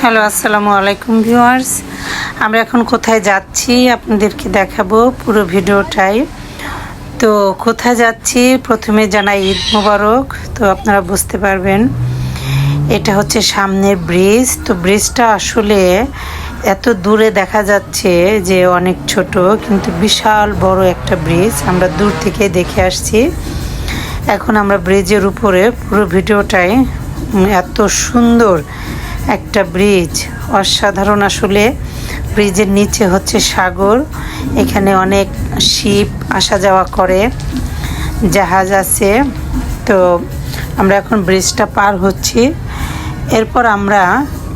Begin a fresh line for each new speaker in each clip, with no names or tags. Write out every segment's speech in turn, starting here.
Hello, আসসালামু আলাইকুম viewers. আমরা এখন কোথায় যাচ্ছি আপনাদেরকে দেখাবো পুরো ভিডিওটাই। তো কোথায় যাচ্ছি প্রথমে জানাই ঈদ মোবারক। তো আপনারা বুঝতে পারবেন এটা হচ্ছে সামনের ব্রিজ। তো ব্রিজটা আসলে এত দূরে দেখা যাচ্ছে যে অনেক ছোট, কিন্তু বিশাল বড় একটা ব্রিজ। আমরা দূর থেকে দেখে আসছি। এখন আমরা ব্রিজের উপরে পুরো ভিডিওটাই। এত সুন্দর একটা ব্রিজ, অসাধারণ। আসলে ব্রিজের নিচে হচ্ছে সাগর, এখানে অনেক শিপ আসা যাওয়া করে, জাহাজ আছে। তো আমরা এখন ব্রিজটা পার হচ্ছি। এরপর আমরা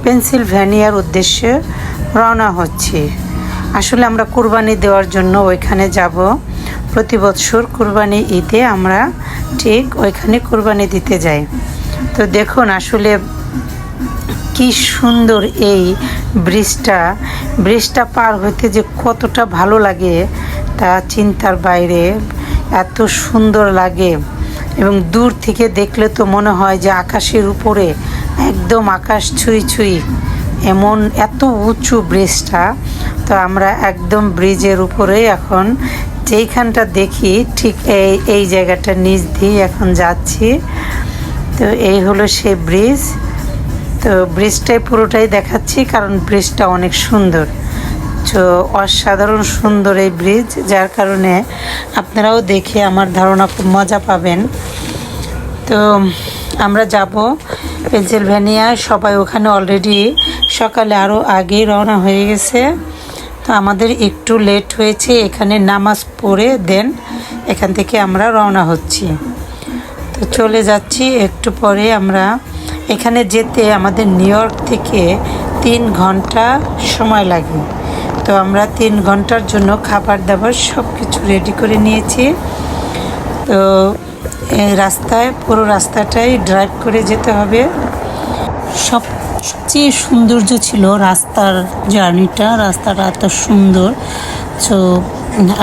পেনসিলভেনিয়ার উদ্দেশ্যে রওনা হচ্ছি। আসলে আমরা কুরবানি দেওয়ার জন্য ওইখানে যাব। প্রতি বছর কুরবানি ঈদে আমরা ঠিক ওইখানে কুরবানি দিতে যাই। তো দেখুন আসলে কি সুন্দর এই ব্রিজটা পার হইতে যে কতটা ভালো লাগে তা চিন্তার বাইরে। এত সুন্দর লাগে এবং দূর থেকে দেখলে তো মনে হয় যে আকাশের উপরে, একদম আকাশ ছুঁই ছুঁই, এমন এত উঁচু ব্রিজটা। তো আমরা একদম ব্রিজের উপরে এখন যেইখানটা দেখি ঠিক এই জায়গাটা নিচ দিয়ে এখন যাচ্ছি। তো এই হলো সেই ব্রিজ। তো ব্রিজটাই পুরোটাই দেখাচ্ছি কারণ ব্রিজটা অনেক সুন্দর। তো অসাধারণ সুন্দর এই ব্রিজ, যার কারণে আপনারাও দেখে আমার ধারণা খুব মজা পাবেন। তো আমরা যাব পেনসিলভেনিয়ায়। সবাই ওখানে অলরেডি সকালে আরও আগেই রওনা হয়ে গেছে। তো আমাদের একটু লেট হয়েছে, এখানে নামাজ পড়ে দেন এখান থেকে আমরা রওনা হচ্ছি। তো চলে যাচ্ছি একটু পরে। আমরা এখানে যেতে আমাদের নিউ ইয়র্ক থেকে 3 ঘন্টা সময় লাগে। তো আমরা 3 ঘন্টার জন্য খাবার দাবার সব কিছু রেডি করে নিয়েছি। তো এই রাস্তায় পুরো রাস্তাটাই ড্রাইভ করে যেতে হবে। সবচেয়ে সৌন্দর্য ছিল রাস্তার জার্নিটা। রাস্তাটা এত সুন্দর। তো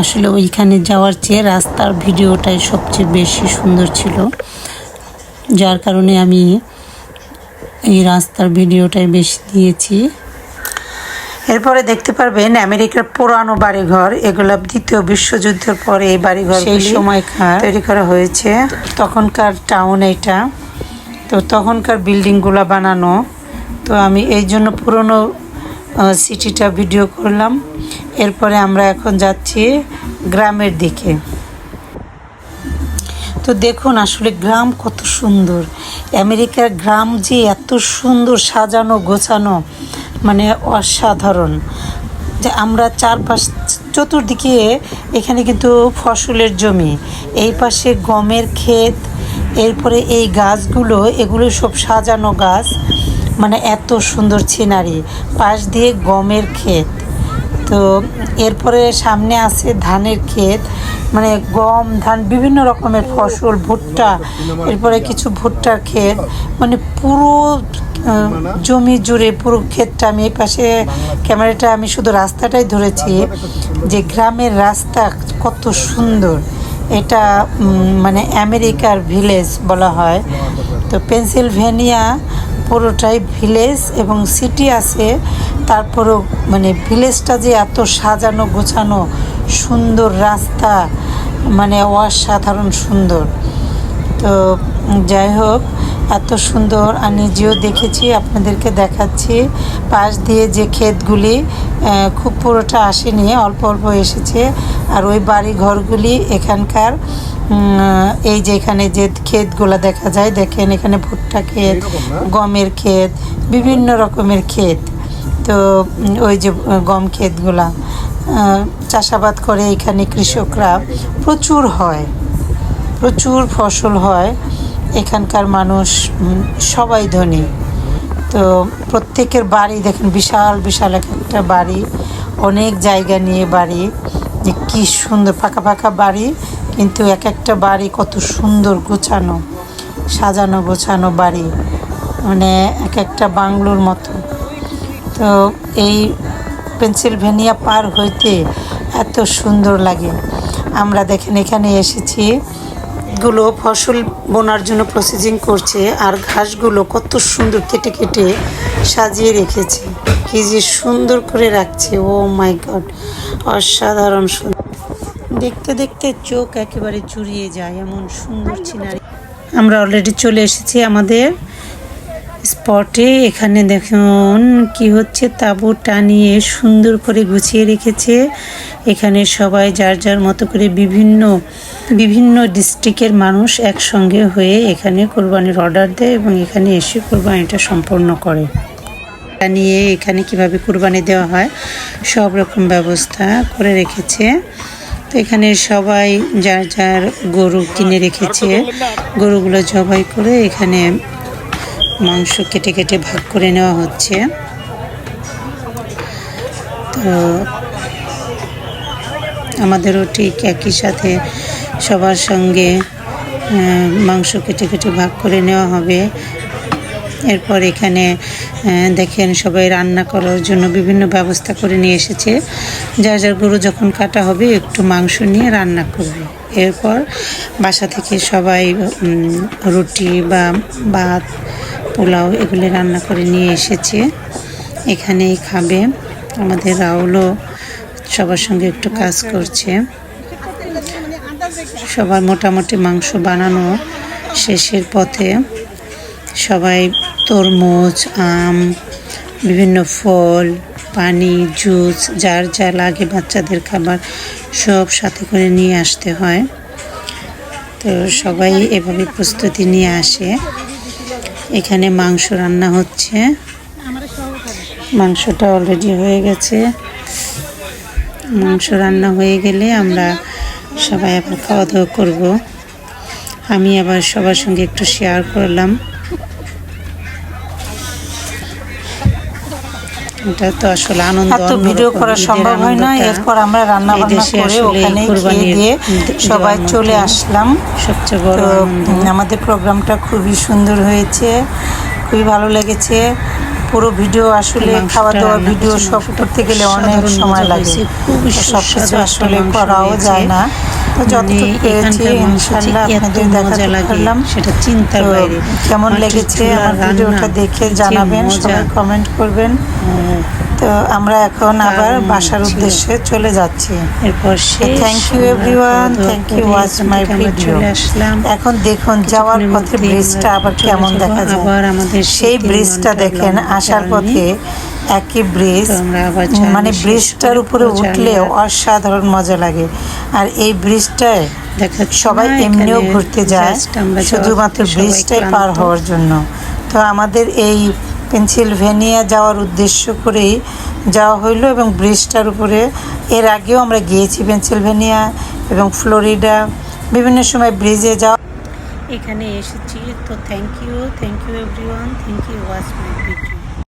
আসলে ওইখানে যাওয়ার চেয়ে রাস্তার ভিডিওটাই সবচেয়ে বেশি সুন্দর ছিল, যার কারণে আমি এই রাস্তার ভিডিওটাই বেশি দিয়েছি। এরপরে দেখতে পারবেন আমেরিকার পুরানো বাড়িঘর। এগুলো দ্বিতীয় বিশ্বযুদ্ধের পরে এই বাড়িঘর সেই সময়কার তৈরি করা হয়েছে। তখনকার টাউন এটা। তো তখনকার বিল্ডিংগুলো বানানো। তো আমি এই জন্য পুরনো সিটিটা ভিডিও করলাম। এরপরে আমরা এখন যাচ্ছি গ্রামের দিকে। তো দেখুন আসলে গ্রাম কত সুন্দর। আমেরিকার গ্রাম যে এত সুন্দর সাজানো গোছানো, মানে অসাধারণ। যে আমরা চারপাশ চতুর্দিকে এখানে কিন্তু ফসলের জমি, এই পাশে গমের ক্ষেত, এরপরে এই গাছগুলো, এগুলো সব সাজানো গাছ, মানে এত সুন্দর সিনারি। পাশ দিয়ে গমের ক্ষেত। তো এরপরে সামনে আছে ধানের ক্ষেত, মানে গম ধান বিভিন্ন রকমের ফসল, ভুট্টা, এরপরে কিছু ভুট্টার ক্ষেত, মানে পুরো জমি জুড়ে পুরো ক্ষেতটা। আমি এই পাশে ক্যামেরাটা আমি শুধু রাস্তাটাই ধরেছি, যে গ্রামের রাস্তা কত সুন্দর। এটা মানে আমেরিকার ভিলেজ বলা হয়। তো পেনসিলভেনিয়া পুরোটাই ভিলেজ এবং সিটি আছে, তারপরেও মানে ভিলেজটা যে এত সাজানো গোছানো সুন্দর রাস্তা, মানে অসাধারণ সুন্দর। তো যাই হোক, এত সুন্দর। আর নিজেও দেখেছি, আপনাদেরকে দেখাচ্ছি। পাশ দিয়ে যে ক্ষেতগুলি খুব পুরোটা আসেনি, অল্প অল্প এসেছে। আর ওই বাড়ি ঘরগুলি এখানকার। এই যে এখানে যে ক্ষেতগুলো দেখা যায়, দেখেন এখানে ভুট্টা ক্ষেত, গমের ক্ষেত, বিভিন্ন রকমের ক্ষেত। তো ওই যে গম ক্ষেতগুলা চাষাবাদ করে এখানে কৃষকরা। প্রচুর হয়, প্রচুর ফসল হয়। এখানকার মানুষ সবাই ধনী। তো প্রত্যেকের বাড়ি দেখেন, বিশাল বিশাল একটা বাড়ি, অনেক জায়গা নিয়ে বাড়ি। যে কী সুন্দর ফাঁকা ফাঁকা বাড়ি, কিন্তু এক একটা বাড়ি কত সুন্দর গোছানো, সাজানো গোছানো বাড়ি, মানে এক একটা বাংলোর মতো। তো এই পেনসিলভেনিয়া পার হইতে এত সুন্দর লাগে। আমরা দেখেন এখানে এসেছি, গুলো ফসল বোনার জন্য প্রসেসিং করছে, আর ঘাসগুলো কত সুন্দর কেটে কেটে সাজিয়ে রেখেছে, কি যে সুন্দর করে রাখছে। ও মাই গড, অসাধারণ সুন্দর, দেখতে দেখতে চোখ একেবারে জুড়িয়ে যায়, এমন সুন্দর সিনারি। আমরা অলরেডি চলে এসেছি আমাদের স্পটে। এখানে দেখুন কি হচ্ছে, তাঁবু টানিয়ে সুন্দর করে গুছিয়ে রেখেছে। এখানে সবাই যার যার মতো করে বিভিন্ন বিভিন্ন ডিস্ট্রিক্টের মানুষ একসঙ্গে হয়ে এখানে কোরবানির অর্ডার দেয় এবং এখানে এসে কোরবানিটা সম্পন্ন করে। নিয়ে এখানে কিভাবে কোরবানি দেওয়া হয় সব রকম ব্যবস্থা করে রেখেছে। তো এখানে সবাই যার যার গরু কিনে রেখেছে, গরুগুলো জবাই করে এখানে মাংস কেটে কেটে ভাগ করে নেওয়া হচ্ছে। তো আমাদেরও ঠিক একই সাথে সবার সঙ্গে মাংস কেটে কেটে ভাগ করে নেওয়া হবে। এরপর এখানে দেখেন সবাই রান্না করার জন্য বিভিন্ন ব্যবস্থা করে নিয়ে এসেছে। যার যার গরু যখন কাটা হবে একটু মাংস নিয়ে রান্না করবে। এরপর বাসা থেকে সবাই রুটি বা ভাত, পোলাও এগুলি রান্না করে নিয়ে এসেছে, এখানেই খাবে। আমাদের রাহুলও সবার সঙ্গে একটু কাজ করছে। সবার মোটামুটি মাংস বানানো শেষের পথে। সবাই তরমুজ, আম, বিভিন্ন ফল, পানি, জুস, যার যা লাগে বাচ্চাদের খাবার সব সাথে করে নিয়ে আসতে হয়। তো সবাই এভাবে প্রস্তুতি নিয়ে আসে। এখানে মাংস রান্না হচ্ছে, মাংসটা অলরেডি হয়ে গেছে। মাংস রান্না হয়ে গেলে আমরা সবাই আবার খাওয়া দাওয়া করবো। আমি আবার সবার সঙ্গে একটু শেয়ার করলাম। এটা তো আসলে আনন্দ, এত ভিডিও করা সম্ভব হয় না। এরপর আমরা রান্না বান্না করে ওখানে খেয়ে দিয়ে সবাই চলে আসলাম। সবচেয়ে বড় আমাদের প্রোগ্রামটা খুবই সুন্দর হয়েছে, খুবই ভালো লেগেছে। পুরো ভিডিও আসলে খাওয়া দাওয়ার ভিডিও সব করতে গেলে অনেক সময় লাগে, সব কিছু আসলে করাও যায় না। তো যতটুকু পেরেছি ইনশাআল্লাহ আপনাদের দেখাতে পারলাম। সেটা চিন্তার বাইরে। কেমন লেগেছে আমার ভিডিওটা দেখে জানাবেন, সবাই কমেন্ট করবেন। তো আমরা এখন আবার বাসার উদ্দেশ্যে চলে যাচ্ছি। এরপর thank you everyone, thank you watch my video. এখন দেখুন যাওয়ার পথে ব্রিজটা আবার কেমন দেখা যায়। সেই ব্রিজটা দেখেন, আসার পথে একই ব্রিজ, মানে ব্রিজটার উপরে উঠলে অসাধারণ মজা লাগে। আর এই ব্রিজটায় সবাই এমনিও ঘুরতে যায় শুধুমাত্র ব্রিজটাই পার হওয়ার জন্য। তো আমাদের এই পেনসিলভেনিয়া যাওয়ার উদ্দেশ্য করেই যাওয়া হইলো এবং ব্রিজটার উপরে এর আগেও আমরা গিয়েছি পেনসিলভেনিয়া এবং ফ্লোরিডা, বিভিন্ন সময় ব্রিজে যাওয়া। এখানে এসেছি। তো thank you everyone, thank you watch my video.